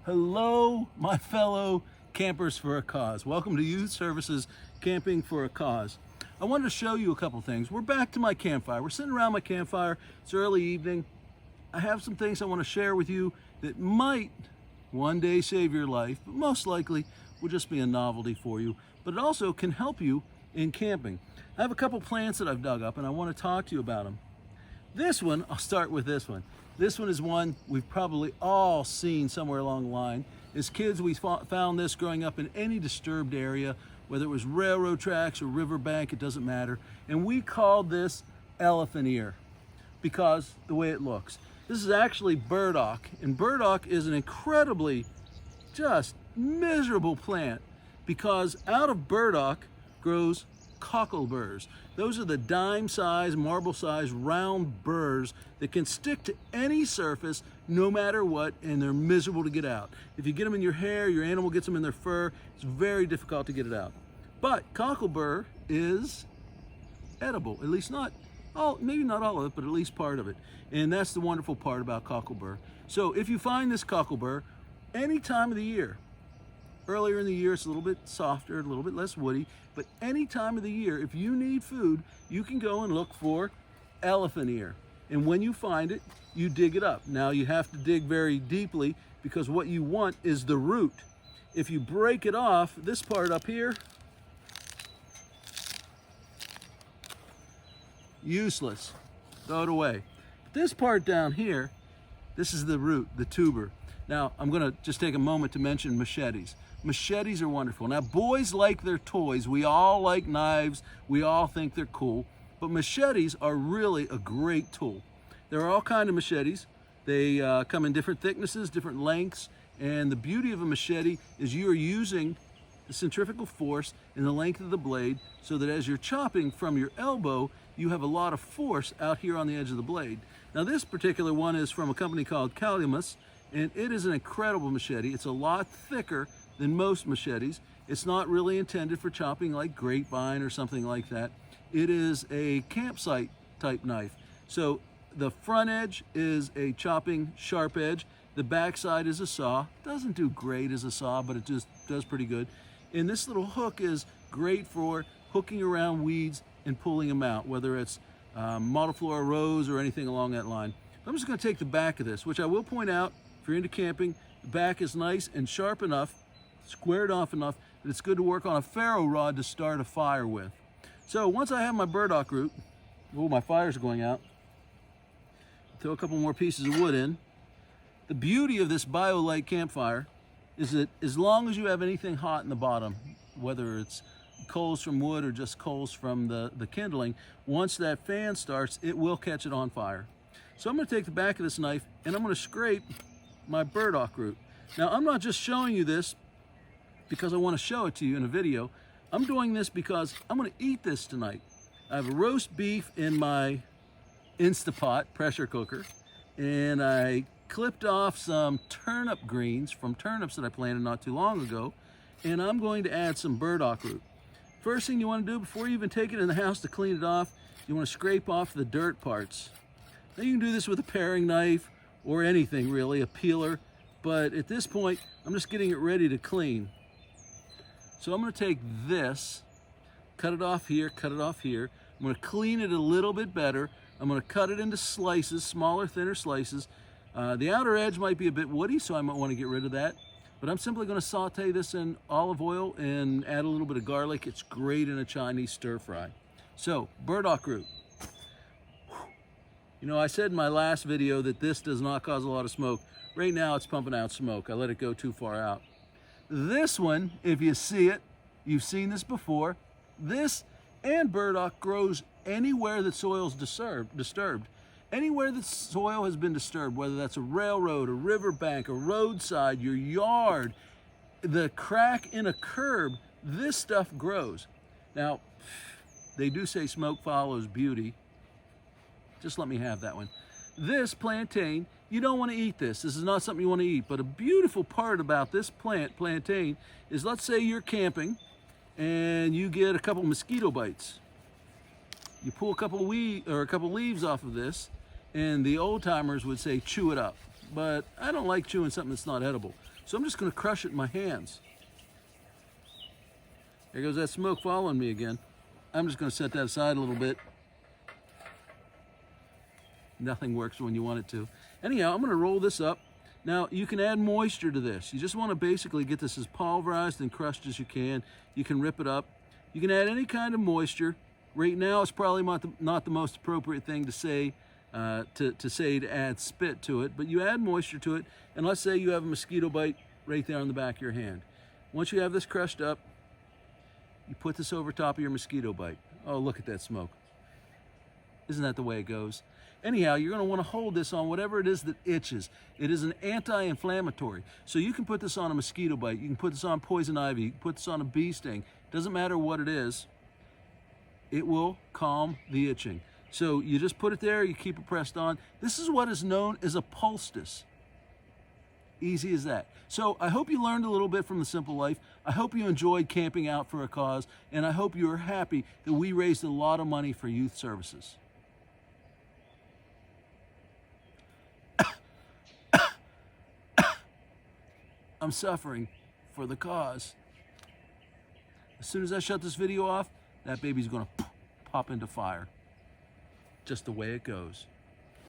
Hello, my fellow campers for a cause. Welcome to Youth Services Camping for a Cause. I wanted to show you a couple things. We're back to my campfire. We're sitting around my campfire. It's early evening. I have some things I want to share with you that might one day save your life, but most likely will just be a novelty for you. But it also can help you in camping. I have a couple plants that I've dug up and I want to talk to you about them. This one, I'll start with this one. This one is one we've probably all seen somewhere along the line. As kids, we found this growing up in any disturbed area, whether it was railroad tracks or riverbank, it doesn't matter. And we called this elephant ear because the way it looks. This is actually burdock, and burdock is an incredibly just miserable plant because out of burdock grows cockleburs. Those are the dime-sized, marble-sized, round burrs that can stick to any surface no matter what, and they're miserable to get out. If you get them in your hair, your animal gets them in their fur, it's very difficult to get it out. But cocklebur is edible, at least not all, maybe not all of it, but at least part of it. And that's the wonderful part about cocklebur. So if you find this cocklebur any time of the year, earlier in the year, it's a little bit softer, a little bit less woody, but any time of the year, if you need food, you can go and look for elephant ear. And when you find it, you dig it up. Now you have to dig very deeply because what you want is the root. If you break it off, this part up here, useless, throw it away. But this part down here, this is the root, the tuber. Now, I'm gonna just take a moment to mention machetes. Machetes are wonderful. Now, boys like their toys. We all like knives. We all think they're cool. But machetes are really a great tool. There are all kinds of machetes. They come in different thicknesses, different lengths. And the beauty of a machete is you are using the centrifugal force in the length of the blade so that as you're chopping from your elbow, you have a lot of force out here on the edge of the blade. Now, this particular one is from a company called Calamus, and it is an incredible machete. It's a lot thicker than most machetes. It's not really intended for chopping like grapevine or something like that. It is a campsite type knife. So the front edge is a chopping sharp edge. The back side is a saw. Doesn't do great as a saw, but it just does pretty good. And this little hook is great for hooking around weeds and pulling them out, whether it's Multiflora rose or anything along that line. I'm just going to take the back of this, which I will point out, if you're into camping, the back is nice and sharp enough, squared off enough, that it's good to work on a ferro rod to start a fire with. So once I have my burdock root, oh, my fire's going out, throw a couple more pieces of wood in. The beauty of this BioLite campfire is that as long as you have anything hot in the bottom, whether it's coals from wood or just coals from the kindling, once that fan starts, it will catch it on fire. So I'm going to take the back of this knife and I'm going to scrape my burdock root. Now, I'm not just showing you this because I want to show it to you in a video. I'm doing this because I'm going to eat this tonight. I have a roast beef in my Instapot pressure cooker, and I clipped off some turnip greens from turnips that I planted not too long ago, and I'm going to add some burdock root. First thing you want to do before you even take it in the house to clean it off, you want to scrape off the dirt parts. Now you can do this with a paring knife or anything really, a peeler, but at this point, I'm just getting it ready to clean. So I'm going to take this, cut it off here, cut it off here. I'm going to clean it a little bit better. I'm going to cut it into slices, smaller, thinner slices. The outer edge might be a bit woody, so I might want to get rid of that. But I'm simply going to saute this in olive oil and add a little bit of garlic. It's great in a Chinese stir fry. So, burdock root. You know, I said in my last video that this does not cause a lot of smoke. Right now it's pumping out smoke. I let it go too far out. This one, if you see it, you've seen this before. This and burdock grows anywhere that soil's disturbed. Anywhere that soil has been disturbed, whether that's a railroad, a riverbank, a roadside, your yard, the crack in a curb, this stuff grows. Now, they do say smoke follows beauty. Just let me have that one. This plantain, you don't want to eat this. This is not something you want to eat. But a beautiful part about this plantain, is let's say you're camping and you get a couple mosquito bites. You pull a couple leaves off of this, and the old timers would say chew it up. but I don't like chewing something that's not edible. So I'm just gonna crush it in my hands. There goes that smoke following me again. I'm just gonna set that aside a little bit. Nothing works when you want it to. Anyhow, I'm gonna roll this up. Now, you can add moisture to this. You just wanna basically get this as pulverized and crushed as you can. You can rip it up. You can add any kind of moisture. Right now, it's probably not the most appropriate thing to say, to add spit to it, but you add moisture to it, and let's say you have a mosquito bite right there on the back of your hand. Once you have this crushed up, you put this over top of your mosquito bite. Oh, look at that smoke. Isn't that the way it goes? Anyhow, you're going to want to hold this on whatever it is that itches. It is an anti-inflammatory. So you can put this on a mosquito bite. You can put this on poison ivy. You can put this on a bee sting. Doesn't matter what it is. It will calm the itching. So you just put it there. You keep it pressed on. This is what is known as a poultice. Easy as that. So I hope you learned a little bit from The Simple Life. I hope you enjoyed camping out for a cause. And I hope you are happy that we raised a lot of money for youth services. I'm suffering for the cause. As soon as I shut this video off, that baby's gonna pop into fire. Just the way it goes.